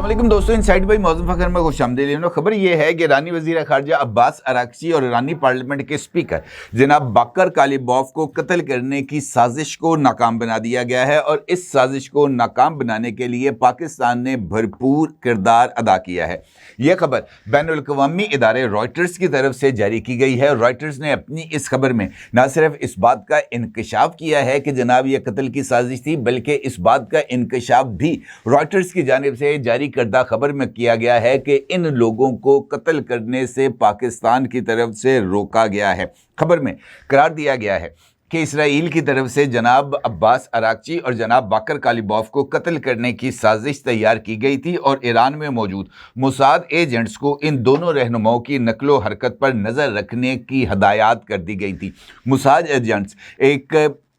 अस्सलामुअलैकुम दोस्तों, inside by मौज़ूम Fakhar में खुशामदीद। खबर यह है कि ईरानी वज़ीर ख़ारजा अब्बास अराग़ची और ईरानी पार्लियामेंट के स्पीकर जनाब बाकर कालिबॉफ को कत्ल करने की साजिश को नाकाम बना दिया गया है और इस साजिश को नाकाम बनाने के लिए पाकिस्तान ने भरपूर किरदार अदा किया है। यह खबर बैनुल-अक़वामी इदारे रॉयटर्स की तरफ से जारी की गई है। रॉयटर्स ने अपनी इस खबर में न सिर्फ इस बात का इंकशाफ किया है कि जनाब यह कत्ल की साजिश थी, बल्कि इस बात का इंकशाफ भी रॉयटर्स की जानिब से जारी करदा खबर में किया गया है कि इन लोगों को कत्ल करने से पाकिस्तान की तरफ से रोका गया है। खबर में करार दिया गया है कि इसराइल की तरफ से जनाब अब्बास अराग़ची और जनाब बाकर कालिबॉफ को कत्ल करने की साजिश तैयार की गई थी और ईरान में मौजूद मोसाद एजेंट्स को इन दोनों रहनुमाओं की नकलो हरकत पर नज़र रखने की हदायत कर दी गई थी। मोसाद एजेंट्स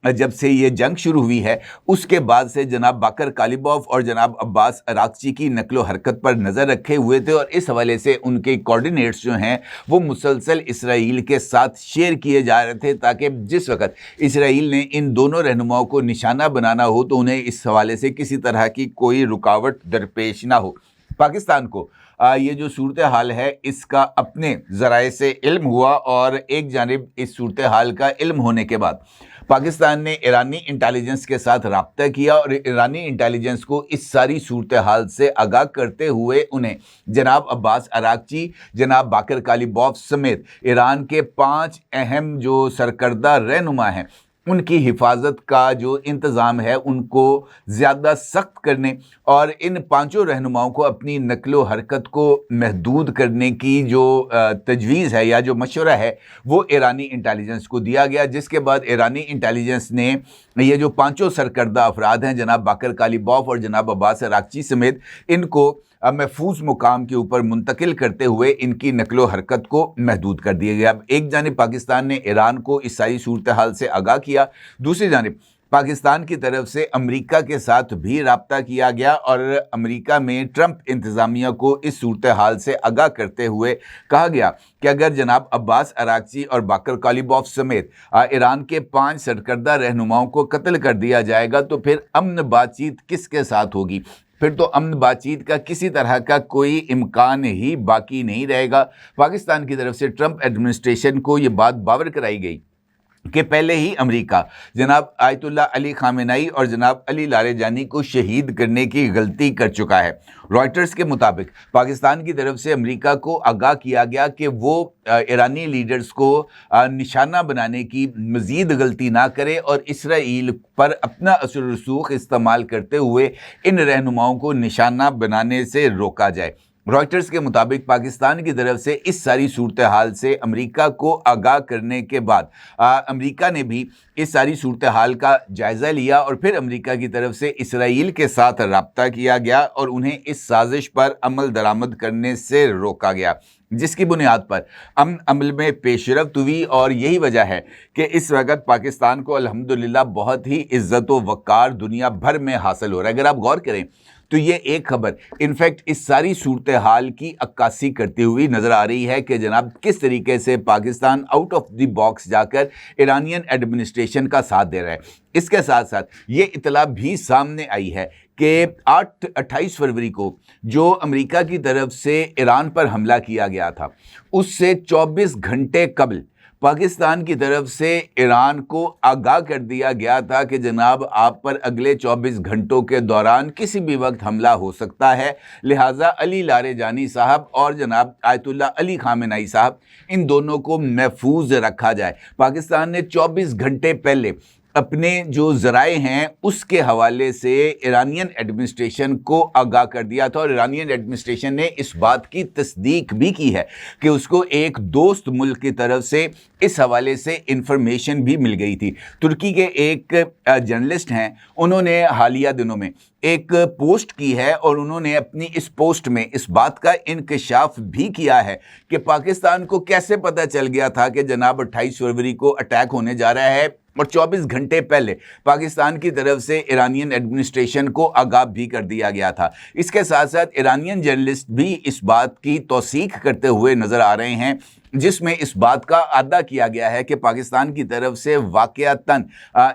जब से ये जंग शुरू हुई है उसके बाद से जनाब बाकर कालिबॉफ और जनाब अब्बास अराग़ची की नकलो हरकत पर नज़र रखे हुए थे और इस हवाले से उनके कोऑर्डिनेट्स जो हैं वो मुसलसल इसराइल के साथ शेयर किए जा रहे थे, ताकि जिस वक्त इसराइल ने इन दोनों रहनुमाओं को निशाना बनाना हो तो उन्हें इस हवाले से किसी तरह की कोई रुकावट दरपेश ना हो। पाकिस्तान को ये जो सूरत हाल है इसका अपने ज़राए से इल्म हुआ और एक जानिब इस सूरत हाल का इल्म होने के बाद पाकिस्तान ने ईरानी इंटेलिजेंस के साथ राब्ता किया और ईरानी इंटेलिजेंस को इस सारी सूरत हाल से आगाह करते हुए उन्हें जनाब अब्बास अराग़ची, जनाब बाकर कालिबॉफ समेत ईरान के 5 अहम जो सरकर्दा रहनुमा हैं उनकी हिफाजत का जो इंतज़ाम है उनको ज़्यादा सख्त करने और इन 5 रहनुमाओं को अपनी नकलो हरकत को महदूद करने की जो तजवीज़ है या जो मशवरा है वो ईरानी इंटेलिजेंस को दिया गया, जिसके बाद ईरानी इंटेलिजेंस ने ये जो 5 सरकर्दा अफराद हैं जनाब बाकर कालिबॉफ और जनाब अब्बास अराग़ची समेत इनको महफूज मुकाम के ऊपर मुंतकिल करते हुए इनकी नकलो हरकत को महदूद कर दिया गया। एक जानिब पाकिस्तान ने ईरान को इस सारी सूरत हाल से आगाह किया, दूसरी जानिब पाकिस्तान की तरफ से अमेरिका के साथ भी राब्ता किया गया और अमेरिका में ट्रंप इंतज़ामिया को इस सूरत हाल से आगाह करते हुए कहा गया कि अगर जनाब अब्बास अराग़ची और बाकर कालिबॉफ समेत ईरान के 5 सरकर्दा रहनुमाओं को कत्ल कर दिया जाएगा तो फिर अमन बातचीत किसके साथ होगी, फिर तो अमन बातचीत का किसी तरह का कोई इम्कान ही बाकी नहीं रहेगा। पाकिस्तान की तरफ से ट्रंप एडमिनिस्ट्रेशन को ये बात बावर कराई गई कि पहले ही अमेरिका जनाब आयतुल्लाह अली ख़ामेनी और जनाब अली लारेजानी को शहीद करने की गलती कर चुका है। रॉयटर्स के मुताबिक पाकिस्तान की तरफ से अमेरिका को आगाह किया गया कि वो ईरानी लीडर्स को निशाना बनाने की मज़ीद गलती ना करे और इसराइल पर अपना असर रसूख इस्तेमाल करते हुए इन रहनुमाओं को निशाना बनाने से रोका जाए। रॉयटर्स के मुताबिक पाकिस्तान की तरफ से इस सारी सूरत हाल से अमेरिका को आगाह करने के बाद अमेरिका ने भी इस सारी सूरत हाल का जायज़ा लिया और फिर अमेरिका की तरफ से इसराइल के साथ राब्ता किया गया और उन्हें इस साजिश पर अमल दरामद करने से रोका गया, जिसकी बुनियाद पर अमल में पेशरफ्त हुई। और यही वजह है कि इस वक्त पाकिस्तान को अल्हम्दुलिल्लाह बहुत ही इज़्ज़त व वक़ार दुनिया भर में हासिल हो रहा है। अगर आप गौर करें तो ये एक खबर इनफैक्ट इस सारी सूरत हाल की अक्कासी करती हुई नज़र आ रही है कि जनाब किस तरीके से Pakistan out of the box जाकर ईरानियन एडमिनिस्ट्रेशन का साथ दे रहा है। इसके साथ साथ ये इतला भी सामने आई है कि 28 फरवरी को जो अमेरिका की तरफ से ईरान पर हमला किया गया था उससे 24 घंटे कबल पाकिस्तान की तरफ से ईरान को आगाह कर दिया गया था कि जनाब आप पर अगले 24 घंटों के दौरान किसी भी वक्त हमला हो सकता है, लिहाजा अली लारेजानी साहब और जनाब आयतुल्लाह अली ख़ामेनी साहब इन दोनों को महफूज रखा जाए। पाकिस्तान ने 24 घंटे पहले अपने जो ज़राए हैं उसके हवाले से ईरानियन एडमिनिस्ट्रेशन को आगाह कर दिया था और ईरानियन एडमिनिस्ट्रेशन ने इस बात की तस्दीक भी की है कि उसको एक दोस्त मुल्क की तरफ से इस हवाले से इंफॉर्मेशन भी मिल गई थी। तुर्की के एक जर्नलिस्ट हैं, उन्होंने हालिया दिनों में एक पोस्ट की है और उन्होंने अपनी इस पोस्ट में इस बात का इंकशाफ भी किया है कि पाकिस्तान को कैसे पता चल गया था कि जनाब 28 फरवरी को अटैक होने जा रहा है और 24 घंटे पहले पाकिस्तान की तरफ से ईरानियन एडमिनिस्ट्रेशन को आगाह भी कर दिया गया था। इसके साथ साथ ईरानियन जर्नलिस्ट भी इस बात की तौसीक करते हुए नज़र आ रहे हैं जिसमें इस बात का अदा किया गया है कि पाकिस्तान की तरफ से वाक़यातन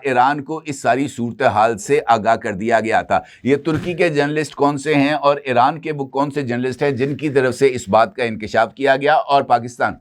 ईरान को इस सारी सूरत हाल से आगाह कर दिया गया था। ये तुर्की के जर्नलिस्ट कौन से हैं और ईरान के वो कौन से जर्नलिस्ट हैं जिनकी तरफ से इस बात का इंकशाफ किया गया, और पाकिस्तान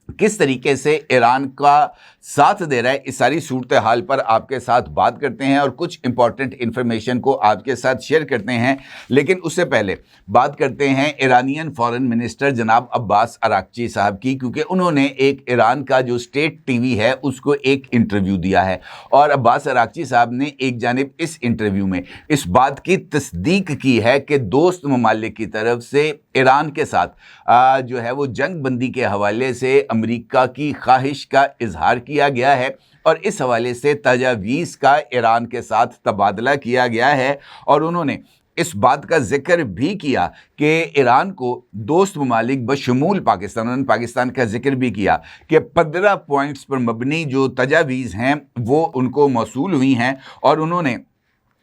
किस तरीके से ईरान का साथ दे रहा है, इस सारी सूरत हाल पर आपके साथ बात करते हैं और कुछ इंपॉर्टेंट इन्फॉर्मेशन को आपके साथ शेयर करते हैं। लेकिन उससे पहले बात करते हैं ईरानियन फॉरेन मिनिस्टर जनाब अब्बास अराक्ची साहब की, क्योंकि उन्होंने एक ईरान का जो स्टेट टीवी है उसको एक इंटरव्यू दिया है, और अब्बास अराक्ची साहब ने एक जानिब इस इंटरव्यू में इस बात की तस्दीक की है कि दोस्त ममालिक की तरफ से ईरान के साथ जो है वो जंग बंदी के हवाले से अमेरिका की ख्वाहिश का इजहार किया गया है, और इस हवाले से तजावीज़ का ईरान के साथ तबादला किया गया है। और उन्होंने इस बात का जिक्र भी किया कि ईरान को दोस्त ममालिक बशमूल पाकिस्तान, उन्होंने पाकिस्तान का जिक्र भी किया कि 15 पॉइंट्स पर मबनी जो तजावीज़ हैं वो उनको मौसूल हुई हैं, और उन्होंने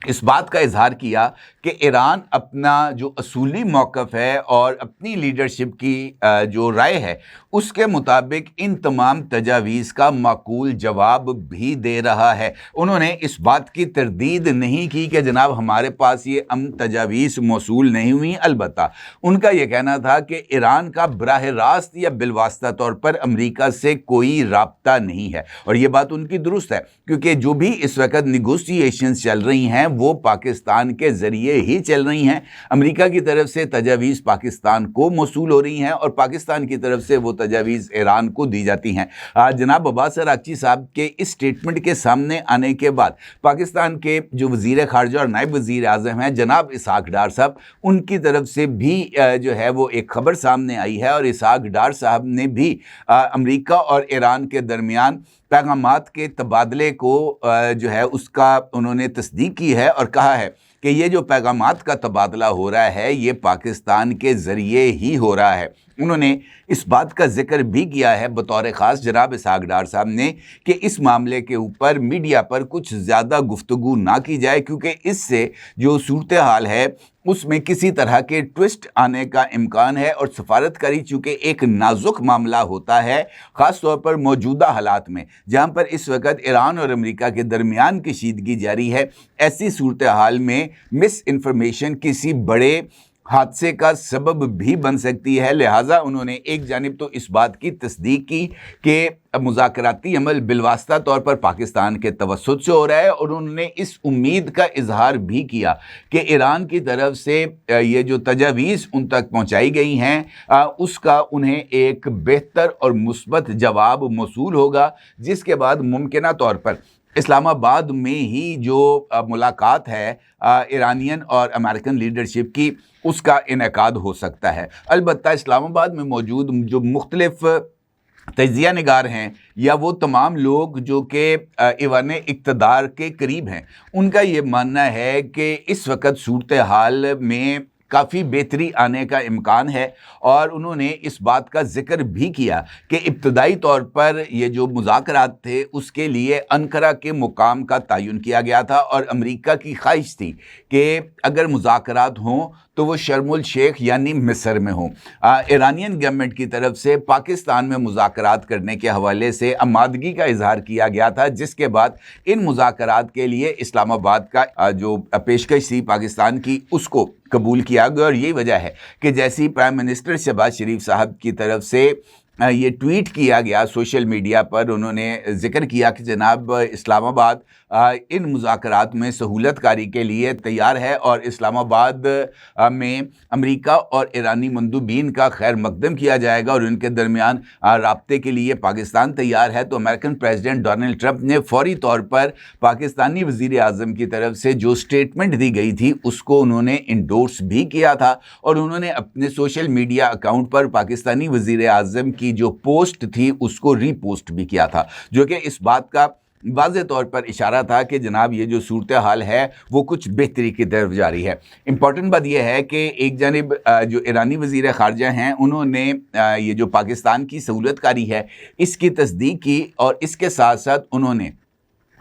इस बात का इजहार किया कि ईरान अपना जो असूली मौक़िफ़ है और अपनी लीडरशिप की जो राय है उसके मुताबिक इन तमाम तजावीज़ का माकूल जवाब भी दे रहा है। उन्होंने इस बात की तरदीद नहीं की कि जनाब हमारे पास ये तजावीज़ मौसूल नहीं हुई। अलबत्ता उनका ये कहना था कि ईरान का बराह रास्त या बिलवास्ता तौर पर अमेरिका से कोई राब्ता नहीं है, और ये बात उनकी दुरुस्त है, क्योंकि जो भी इस वक्त निगोशिएशंस चल रही हैं वो पाकिस्तान के ज़रिए ही चल रही हैं। अमेरिका की तरफ से तजावीज़ पाकिस्तान को मौसूल हो रही हैं और पाकिस्तान की तरफ से वो तजावीज़ ईरान को दी जाती हैं। जनाब अब्बास अराक्ची साहब के इस स्टेटमेंट के सामने आने के बाद पाकिस्तान के जो वज़ीर ख़ारजा और नायब वज़ीर आज़म हैं जनाब इसहाक डार साहब, उनकी तरफ से भी जो है वो एक ख़बर सामने आई है, और इसहाक डार साहब ने भी अमेरिका और ईरान के दरमियान पैगामात के तबादले को जो है उसका उन्होंने तस्दीक की है, और कहा है कि ये जो पैगामात का तबादला हो रहा है ये पाकिस्तान के ज़रिए ही हो रहा है। उन्होंने इस बात का जिक्र भी किया है बतौर ख़ास जनाब इसहाक डार साहब ने कि इस मामले के ऊपर मीडिया पर कुछ ज़्यादा गुफ्तगू ना की जाए, क्योंकि इससे जो सूरत हाल है उसमें किसी तरह के ट्विस्ट आने का इम्कान है, और सफारतकारी चूँकि एक नाजुक मामला होता है ख़ास तौर पर मौजूदा हालात में जहाँ पर इस वक्त ईरान और अमेरिका के दरमियान कशीदगी जारी है, ऐसी सूरत हाल में मिस इन्फॉर्मेशन किसी बड़े हादसे का सबब भी बन सकती है। लिहाजा उन्होंने एक जानिब तो इस बात की तस्दीक की कि मुज़ाकराती अमल बिलवास्ता तौर पर पाकिस्तान के तवस्सुत से हो रहा है, और उन्होंने इस उम्मीद का इजहार भी किया कि ईरान की तरफ से ये जो तजावीज़ उन तक पहुंचाई गई हैं उसका उन्हें एक बेहतर और मुस्बत जवाब मौसूल होगा, जिसके बाद मुमकिना तौर पर इस्लामाबाद में ही जो मुलाकात है ईरानियन और अमेरिकन लीडरशिप की उसका इनेकाद हो सकता है। अलबत्ता इस्लामाबाद में मौजूद जो मुख्तलिफ तजिया निगार हैं या वो तमाम लोग जो कि ऐवान इक़्तिदार के करीब हैं, उनका ये मानना है कि इस वक्त सूरत हाल में काफ़ी बेहतरी आने का इम्कान है, और उन्होंने इस बात का जिक्र भी किया कि इब्तदाई तौर पर ये जो मुज़ाकरात थे उसके लिए अंकारा के मुकाम का तयन किया गया था, और अमेरिका की ख्वाहिश थी कि अगर मुज़ाकरात हों तो वो शर्मुल शेख यानी मिस्र में हों। ईरानियन गवर्नमेंट की तरफ से पाकिस्तान में मुज़ाकरात करने के हवाले से आमादगी का इजहार किया गया था, जिसके बाद इन मुज़ाकरात के लिए इस्लामाबाद का जो पेशकश थी पाकिस्तान की उसको कबूल किया गया। और यही वजह है कि जैसी प्राइम मिनिस्टर शहबाज शरीफ साहब की तरफ से ये ट्वीट किया गया सोशल मीडिया पर, उन्होंने ज़िक्र किया कि जनाब इस्लामाबाद इन मुज़ाकरात में सहूलतकारी के लिए तैयार है, और इस्लामाबाद में अमेरिका और ईरानी मंदूबीन का खैर मकदम किया जाएगा और उनके दरमियान राब्ते के लिए पाकिस्तान तैयार है। तो अमेरिकन प्रेसिडेंट डोनाल्ड ट्रंप ने फौरी तौर पर पाकिस्तानी वज़ीर आज़म की तरफ से जो स्टेटमेंट दी गई थी उसको उन्होंने इंडोर्स भी किया था, और उन्होंने अपने सोशल मीडिया अकाउंट पर पाकिस्तानी वज़ीर आज़म की जो पोस्ट थी उसको रीपोस्ट भी किया था, जो कि इस बात का वाज़े तौर पर इशारा था कि जनाब ये जो सूरत हाल है वो कुछ बेहतरी की तरफ जा रही है। इम्पॉर्टेंट बात यह है कि एक जानिब जो ईरानी वज़ीर ख़ारजा हैं उन्होंने ये जो पाकिस्तान की सहूलतकारी है इसकी तस्दीक की, और इसके साथ साथ उन्होंने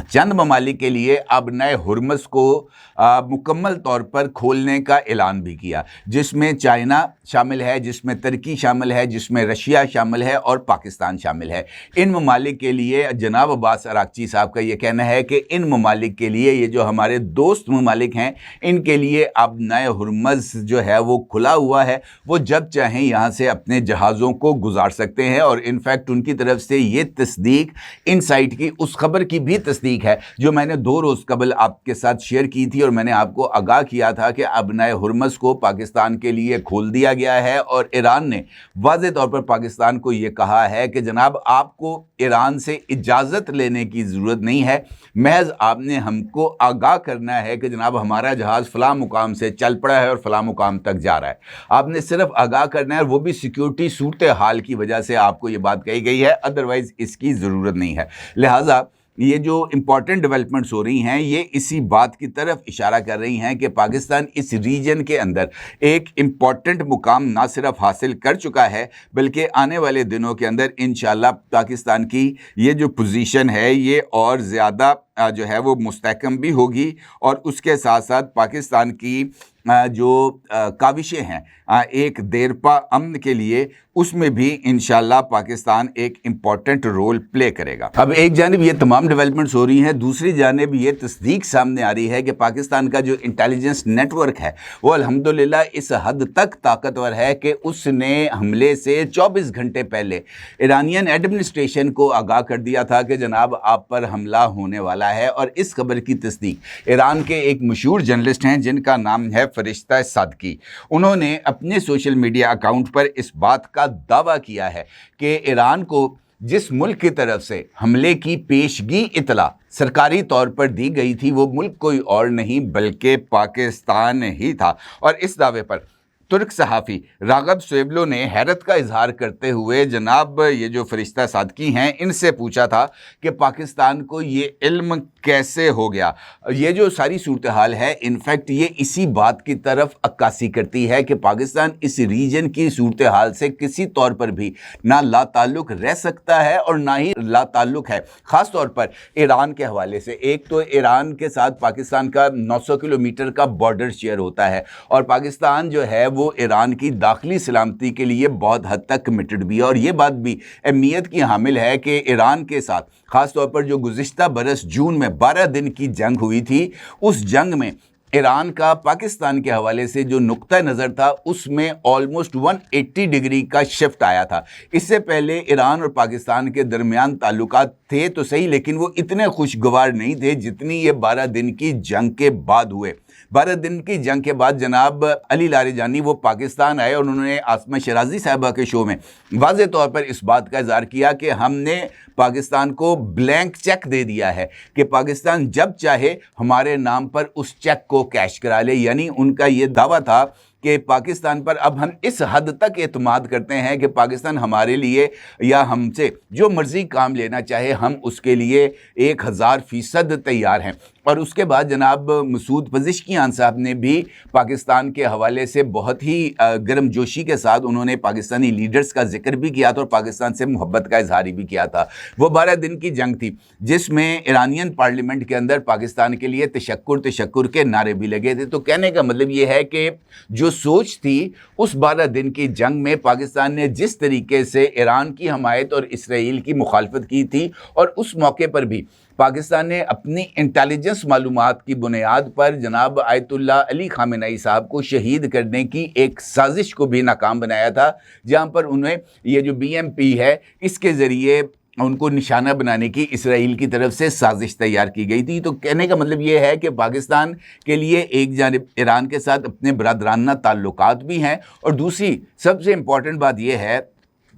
चंद ममालिक के लिए अब नए हुर्मस को मुकम्मल तौर पर खोलने का ऐलान भी किया, जिसमें चाइना शामिल है, जिसमें तुर्की शामिल है, जिसमें रशिया शामिल है और पाकिस्तान शामिल है। इन ममालिक के लिए जनाब अब्बास अरागची साहब का ये कहना है कि इन ममालिक के लिए, ये जो हमारे दोस्त ममालिक हैं, इनके लिए अब नए हुर्मस जो है वो खुला हुआ है, वो जब चाहें यहाँ से अपने जहाज़ों को गुजार सकते हैं। और इनफैक्ट उनकी तरफ से ये तस्दीक इनसाइट की उस खबर की भी तस्दीक है जो मैंने 2 रोज़ कबल आपके साथ शेयर की थी, और मैंने आपको आगाह किया था कि अब नए हुर्मस को पाकिस्तान के लिए खोल दिया गया है। और ईरान ने वाज़ेह तौर पर पाकिस्तान को ये कहा है कि जनाब आपको ईरान से इजाज़त लेने की ज़रूरत नहीं है, महज आपने हमको आगाह करना है कि जनाब हमारा जहाज़ फ़लाँ मुकाम से चल पड़ा है और फ़लाँ मुकाम तक जा रहा है। आपने सिर्फ आगाह करना है, और वो भी सिक्योरिटी सूरत हाल की वजह से आपको ये बात कही गई है, अदरवाइज़ इसकी ज़रूरत नहीं है। लिहाजा ये जो इम्पॉर्टेंट डेवलपमेंट्स हो रही हैं, ये इसी बात की तरफ इशारा कर रही हैं कि पाकिस्तान इस रीजन के अंदर एक इम्पॉर्टेंट मुकाम ना सिर्फ हासिल कर चुका है, बल्कि आने वाले दिनों के अंदर इंशाल्लाह पाकिस्तान की ये जो पोजीशन है ये और ज़्यादा जो है वो मुस्तहकम भी होगी। और उसके साथ साथ पाकिस्तान की जो काविशें हैं एक देरपा अमन के लिए, उसमें भी इंशाल्लाह पाकिस्तान एक इम्पॉर्टेंट रोल प्ले करेगा। अब एक जानिब ये तमाम डेवलपमेंट्स हो रही हैं, दूसरी जानिब ये तस्दीक सामने आ रही है कि पाकिस्तान का जो इंटेलिजेंस नेटवर्क है वो अल्हम्दुलिल्लाह इस हद तक ताकतवर है कि उसने हमले से 24 घंटे पहले ईरानियन एडमिनिस्ट्रेशन को आगाह कर दिया था कि जनाब आप पर हमला होने वाला है। और इस खबर की तस्दीक ईरान के एक मशहूर जर्नलिस्ट हैं जिनका नाम है फरिश्ता सादकी, उन्होंने अपने सोशल मीडिया अकाउंट पर इस बात का दावा किया है कि ईरान को जिस मुल्क की तरफ से हमले की पेशगी इतला सरकारी तौर पर दी गई थी, वो मुल्क कोई और नहीं बल्कि पाकिस्तान ही था। और इस दावे पर तुर्क सहाफ़ी राग़ब सोएबलो ने हैरत का इजहार करते हुए जनाब ये जो फरिश्ता सादकी हैं इनसे पूछा था कि पाकिस्तान को ये इल्म कैसे हो गया। ये जो सारी सूरत हाल है इनफैक्ट ये इसी बात की तरफ अक्कासी करती है कि पाकिस्तान इस रीजन की सूरत हाल से किसी तौर पर भी ना लाताल्लुक़ रह सकता है और ना ही लाताल्लुक़ है, ख़ास तौर पर ईरान के हवाले से। एक तो ईरान के साथ पाकिस्तान का 900 किलोमीटर का बॉर्डर शेयर होता है, और पाकिस्तान जो है वो ईरान की दाखिली सलामती के लिए बहुत हद तक कमिटेड भी है। और ये बात भी अहमियत की हामिल है कि ईरान के साथ ख़ास तौर पर जो गुज़िश्ता बरस जून में 12 दिन की जंग हुई थी, उस जंग में ईरान का पाकिस्तान के हवाले से जो नुक्ता नज़र था उसमें ऑलमोस्ट 180 डिग्री का शिफ्ट आया था। इससे पहले ईरान और पाकिस्तान के दरमियान ताल्लुकात थे तो सही, लेकिन वो इतने खुशगवार नहीं थे जितनी ये 12 दिन की जंग के बाद हुए। 12 दिन की जंग के बाद जनाब अली लारिजानी वो पाकिस्तान आए और उन्होंने आसमा शराजी साहिबा के शो में वाज़ेह तौर पर इस बात का इज़हार किया कि हमने पाकिस्तान को ब्लैंक चेक दे दिया है कि पाकिस्तान जब चाहे हमारे नाम पर उस चेक को कैश करा ले। यानी उनका ये दावा था कि पाकिस्तान पर अब हम इस हद तक एतमाद करते हैं कि पाकिस्तान हमारे लिए या हमसे जो मर्ज़ी काम लेना चाहे हम उसके लिए 1000% तैयार हैं। और उसके बाद जनाब मसूद पज़िश्कियान साहब ने भी पाकिस्तान के हवाले से बहुत ही गर्मजोशी के साथ उन्होंने पाकिस्तानी लीडर्स का जिक्र भी किया था और पाकिस्तान से मोहब्बत का इजहार भी किया था। वो 12 दिन की जंग थी जिसमें ईरानियन पार्लियामेंट के अंदर पाकिस्तान के लिए तशक्कुर के नारे भी लगे थे। तो कहने का मतलब ये है कि जो सोच थी उस 12 दिन की जंग में पाकिस्तान ने जिस तरीके से ईरान की हमायत और इसराइल की मुखालफत की थी, और उस मौके पर भी पाकिस्तान ने अपनी इंटेलिजेंस मालूमात की बुनियाद पर जनाब आयतुल्ला अली खामेनेई साहब को शहीद करने की एक साजिश को भी नाकाम बनाया था, जहाँ पर उन्हें ये जो BMP है इसके ज़रिए उनको निशाना बनाने की इसराइल की तरफ से साजिश तैयार की गई थी। तो कहने का मतलब ये है कि पाकिस्तान के लिए एक जानिब ईरान के साथ अपने बरादराना ताल्लुकात भी हैं, और दूसरी सबसे इम्पॉर्टेंट बात यह है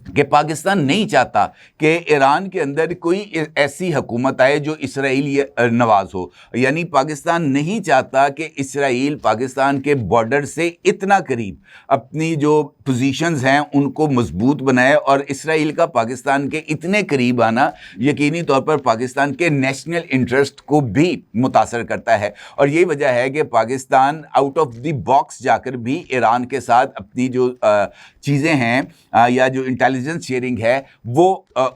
कि पाकिस्तान नहीं चाहता कि ईरान के अंदर कोई ऐसी हुकूमत आए जो इसराइल नवाज हो। यानी पाकिस्तान नहीं चाहता कि इसराइल पाकिस्तान के बॉर्डर से इतना करीब अपनी जो पोजीशंस हैं उनको मजबूत बनाए, और इसराइल का पाकिस्तान के इतने करीब आना यकीनी तौर पर पाकिस्तान के नेशनल इंटरेस्ट को भी मुतासर करता है। और यही वजह है कि Pakistan out of the box जाकर भी ईरान के साथ अपनी जो चीज़ें हैं या जो इंटेलिजेंस शेयरिंग है वो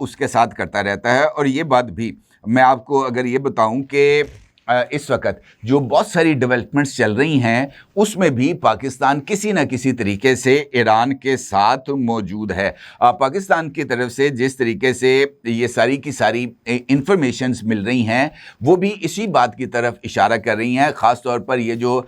उसके साथ करता रहता है। और ये बात भी میں آپ کو اگر یہ بتاؤں کہ اس وقت جو بہت ساری ڈیولپمنٹس چل رہی ہیں اس میں بھی پاکستان کسی نہ کسی طریقے سے ایران کے ساتھ موجود ہے. پاکستان کی طرف سے جس طریقے سے یہ ساری کی ساری انفارمیشنز مل رہی ہیں وہ بھی اسی بات کی طرف اشارہ کر رہی ہیں. خاص طور پر یہ جو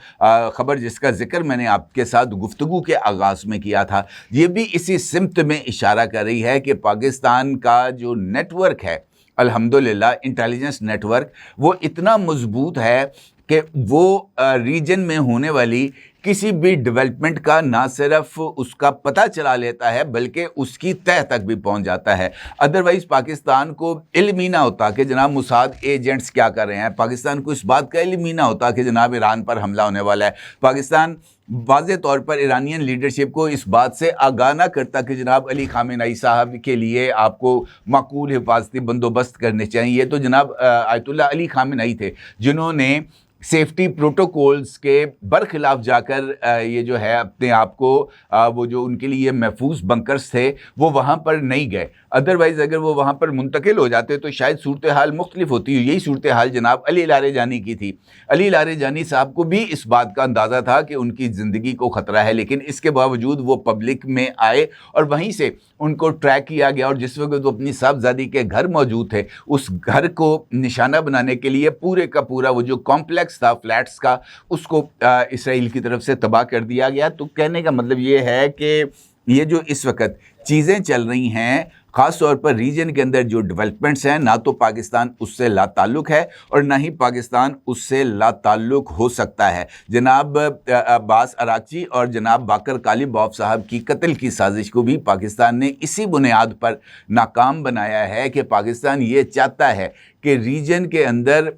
خبر جس کا ذکر میں نے آپ کے ساتھ گفتگو کے آغاز میں کیا تھا یہ بھی اسی سمت میں اشارہ کر رہی ہے کہ پاکستان کا جو نیٹ ورک ہے الحمدللہ انٹیلیجنس نیٹ ورک وہ اتنا مضبوط ہے کہ وہ ریجن میں ہونے والی کسی بھی ڈیولپمنٹ کا نہ صرف اس کا پتہ چلا لیتا ہے بلکہ اس کی تہہ تک بھی پہنچ جاتا ہے. ادروائز پاکستان کو علم ہی نہ ہوتا کہ جناب موساد ایجنٹس کیا کر رہے ہیں, پاکستان کو اس بات کا علم ہی نہ ہوتا کہ جناب ایران پر حملہ ہونے والا ہے, پاکستان واضح طور پر ایرانین لیڈرشپ کو اس بات سے آگاہ نہ کرتا کہ جناب علی خامنہئی صاحب کے لیے آپ کو معقول حفاظتی بندوبست کرنے چاہیے. یہ تو جناب آیت اللہ علی خامنہئی تھے جنہوں نے سیفٹی پروٹوکولز کے برخلاف جا کر یہ جو ہے اپنے آپ کو وہ جو ان کے لیے محفوظ بنکرز تھے وہ وہاں پر نہیں گئے. ادروائز اگر وہ وہاں پر منتقل ہو جاتے تو شاید صورتحال مختلف ہوتی. یہی صورتحال جناب علی لاریجانی کی تھی. علی لاریجانی صاحب کو بھی اس بات کا اندازہ تھا کہ ان کی زندگی کو خطرہ ہے, لیکن اس کے باوجود وہ پبلک میں آئے اور وہیں سے ان کو ٹریک کیا گیا, اور جس وقت وہ اپنی صاحبزادی کے گھر موجود تھے اس گھر کو نشانہ بنانے کے لیے پورے کا پورا وہ جو کمپلیکس تھا فلیٹس کا اس کو اسرائیل کی طرف سے تباہ کر دیا گیا. تو کہنے کا مطلب یہ ہے کہ یہ جو اس وقت چیزیں چل رہی ہیں خاص طور پر ریجن کے اندر جو ڈیولپمنٹس ہیں نہ تو پاکستان اس سے لا تعلق ہے اور نہ ہی پاکستان اس سے لا تعلق ہو سکتا ہے. جناب عباس اراغچی اور جناب باقر کالیباف صاحب کی قتل کی سازش کو بھی پاکستان نے اسی بنیاد پر ناکام بنایا ہے کہ پاکستان یہ چاہتا ہے کہ ریجن کے اندر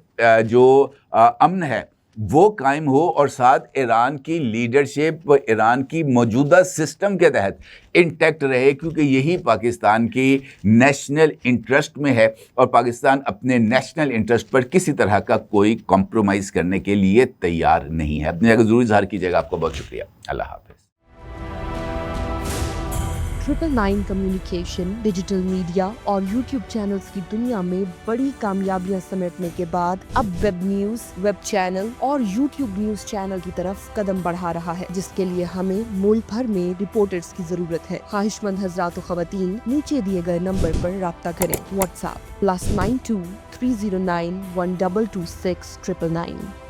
جو امن ہے وہ قائم ہو اور ساتھ ایران کی لیڈرشپ ایران کی موجودہ سسٹم کے تحت انٹیکٹ رہے, کیونکہ یہی پاکستان کی نیشنل انٹرسٹ میں ہے اور پاکستان اپنے نیشنل انٹرسٹ پر کسی طرح کا کوئی کمپرومائز کرنے کے لیے تیار نہیں ہے. اپنی جگہ ضرور اظہار کیجیے گا. آپ کو بہت شکریہ. اللہ حافظ. 999 کمیونیکیشن ڈیجیٹل میڈیا اور یوٹیوب چینلز کی دنیا میں بڑی کامیابیاں سمیٹنے کے بعد اب ویب نیوز, ویب چینل اور یوٹیوب نیوز چینل کی طرف قدم بڑھا رہا ہے, جس کے لیے ہمیں ملک بھر میں رپورٹرز کی ضرورت ہے. خواہش مند حضرات و خواتین نیچے دیے گئے نمبر پر رابطہ کریں. What's app +92 309 1226 999.